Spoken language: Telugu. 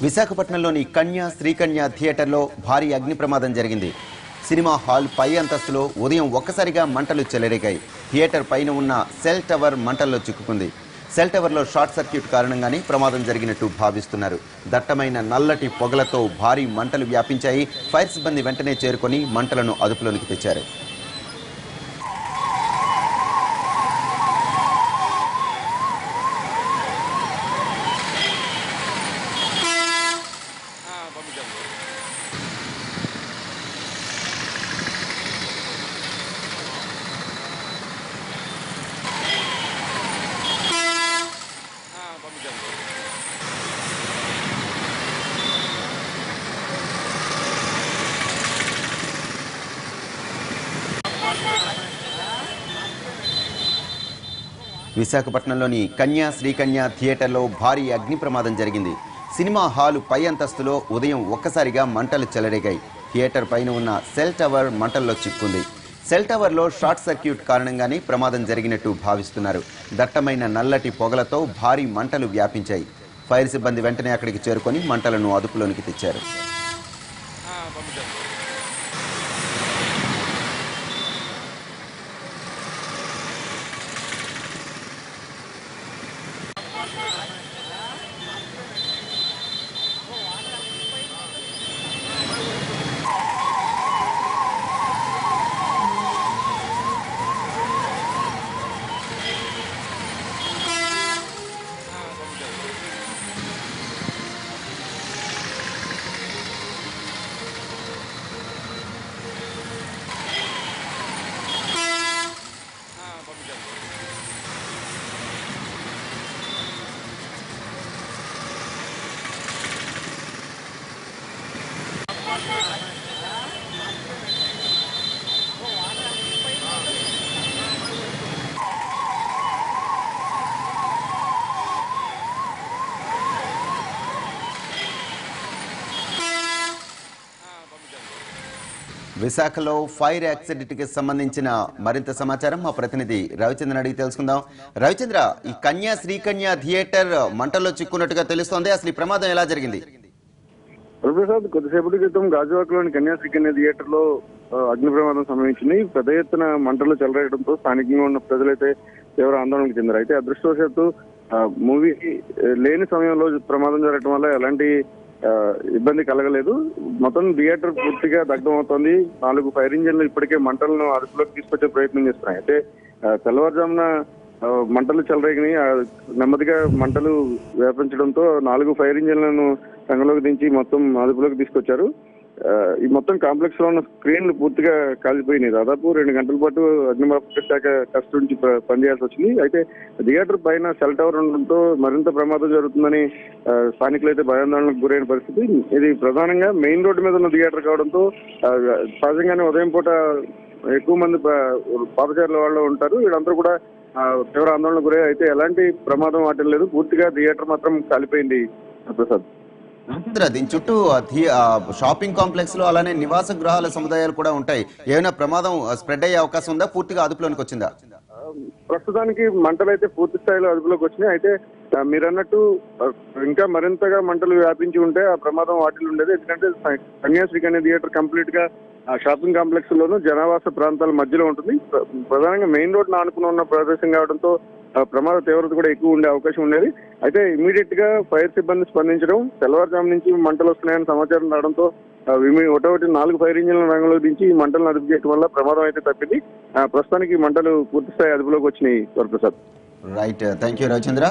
విశాఖపట్నంలోని కన్య శ్రీకన్య థియేటర్లో భారీ అగ్ని ప్రమాదం జరిగింది. సినిమా హాల్ పై అంతస్తులో ఉదయం ఒక్కసారిగా మంటలు చెలరేగాయి. థియేటర్ పైన ఉన్న సెల్ టవర్ మంటల్లో చిక్కుకుంది. సెల్ టవర్లో షార్ట్ సర్క్యూట్ కారణంగానే ప్రమాదం జరిగినట్టు భావిస్తున్నారు. దట్టమైన నల్లటి పొగలతో భారీ మంటలు వ్యాపించాయి. ఫైర్ సిబ్బంది వెంటనే చేరుకొని మంటలను అదుపులోనికి తెచ్చారు. విశాఖపట్నంలోని కన్య శ్రీకన్య థియేటర్లో భారీ అగ్ని ప్రమాదం జరిగింది. సినిమా హాలు పై అంతస్తులో ఉదయం ఒక్కసారిగా మంటలు చెలరేగాయి. థియేటర్ పైన ఉన్న సెల్ టవర్ మంటల్లో చిక్కుంది. సెల్ టవర్లో షార్ట్ సర్క్యూట్ కారణంగానే ప్రమాదం జరిగినట్టు భావిస్తున్నారు. దట్టమైన నల్లటి పొగలతో భారీ మంటలు వ్యాపించాయి. ఫైర్ సిబ్బంది వెంటనే అక్కడికి చేరుకొని మంటలను అదుపులోనికి తెచ్చారు. విశాఖలో ఫైర్ యాక్సిడెంట్కి సంబంధించిన మరింత సమాచారం మా ప్రతినిధి రవిచంద్రన్ అడిగి తెలుసుకుందాం. రవిచంద్ర, ఈ కన్య శ్రీకన్య థియేటర్ మంటల్లో చిక్కున్నట్టుగా తెలుస్తోంది. అసలు ఈ ప్రమాదం ఎలా జరిగింది? ప్రసాద్, కొద్దిసేపటి క్రితం గాజువాకలోని కన్యా శ్రీకన్య థియేటర్ లో అగ్ని ప్రమాదం సంభవించింది. పెద్ద ఎత్తున మంటలు చెలరేయడంతో స్థానికంగా ఉన్న ప్రజలైతే తీవ్ర ఆందోళనకు చెందారు. అయితే అదృష్టవశాత్తు మూవీ లేని సమయంలో ప్రమాదం జరగడం వల్ల ఎలాంటి ఇబ్బంది కలగలేదు. మొత్తం థియేటర్ పూర్తిగా దగ్ధం అవుతోంది. 4 ఫైర్ ఇంజన్లు ఇప్పటికే మంటలను అదుపులోకి తీసుకొచ్చే ప్రయత్నం చేస్తున్నాయి. అయితే తెల్లవారుజామున మంటలు చెలరేగినాయి. నెమ్మదిగా మంటలు వ్యాపించడంతో 4 ఫైర్ ఇంజన్లను రంగంలోకి దించి మొత్తం అదుపులోకి తీసుకొచ్చారు. ఈ మొత్తం కాంప్లెక్స్ లో ఉన్న స్క్రీన్లు పూర్తిగా కాలిపోయినాయి. దాదాపు 2 గంటల పాటు అగ్నిమాపక శాఖ కష్టం పనిచేయాల్సి వచ్చింది. అయితే థియేటర్ పైన సెల్ టవర్ ఉండడంతో మరింత ప్రమాదం జరుగుతుందని స్థానికులు అయితే భయాందోళనకు గురైన పరిస్థితి. ఇది ప్రధానంగా మెయిన్ రోడ్డు మీద ఉన్న థియేటర్ కావడంతో సహజంగానే ఉదయం పూట ఎక్కువ మంది పాదచారుల వాళ్ళు ఉంటారు. వీళ్ళందరూ కూడా తీవ్ర ఆందోళనకు గురై అయితే ఎలాంటి ప్రమాదం వాటిల్ లేదు. పూర్తిగా థియేటర్ మాత్రం కాలిపోయింది. ప్రసాద్, దీని చుట్టూ షాపింగ్ కాంప్లెక్స్ లో అలానే నివాస గృహాల సముదాయాలు కూడా ఉంటాయి. ఏమైనా ప్రమాదం స్ప్రెడ్ అయ్యే అవకాశం ఉందా? పూర్తిగా అదుపులోనికి వచ్చిందా? ప్రస్తుతానికి మంటలు అయితే పూర్తి స్థాయిలో అదుపులోకి వచ్చినాయి. అయితే మీరు అన్నట్టు ఇంకా మరింతగా మంటలు వ్యాపించి ఉంటే ఆ ప్రమాదం వాటిల్ ఉండేది. ఎందుకంటే కన్యా శ్రీకన్య థియేటర్ కంప్లీట్ గా షాపింగ్ కాంప్లెక్స్ లోను జనావాస ప్రాంతాల మధ్యలో ఉంటుంది. ప్రధానంగా మెయిన్ రోడ్ ఆనుకుని ఉన్న ప్రదేశం కావడంతో ప్రమాద తీవ్రత కూడా ఎక్కువ ఉండే అవకాశం ఉండేది. అయితే ఇమీడియట్ గా ఫైర్ సిబ్బంది స్పందించడం, తెల్లవారుజాము నుంచి మంటలు వస్తున్నాయని సమాచారం రావడంతో ఒకటి 4 ఫైర్ ఇంజిన్ల రంగంలో దించి మంటలను అదుపు చేయడం వల్ల ప్రమాదం అయితే తప్పింది. ప్రస్తుతానికి మంటలు పూర్తి స్థాయి అదుపులోకి వచ్చినాయి. Varaprasad, right, thank you Ravichandra.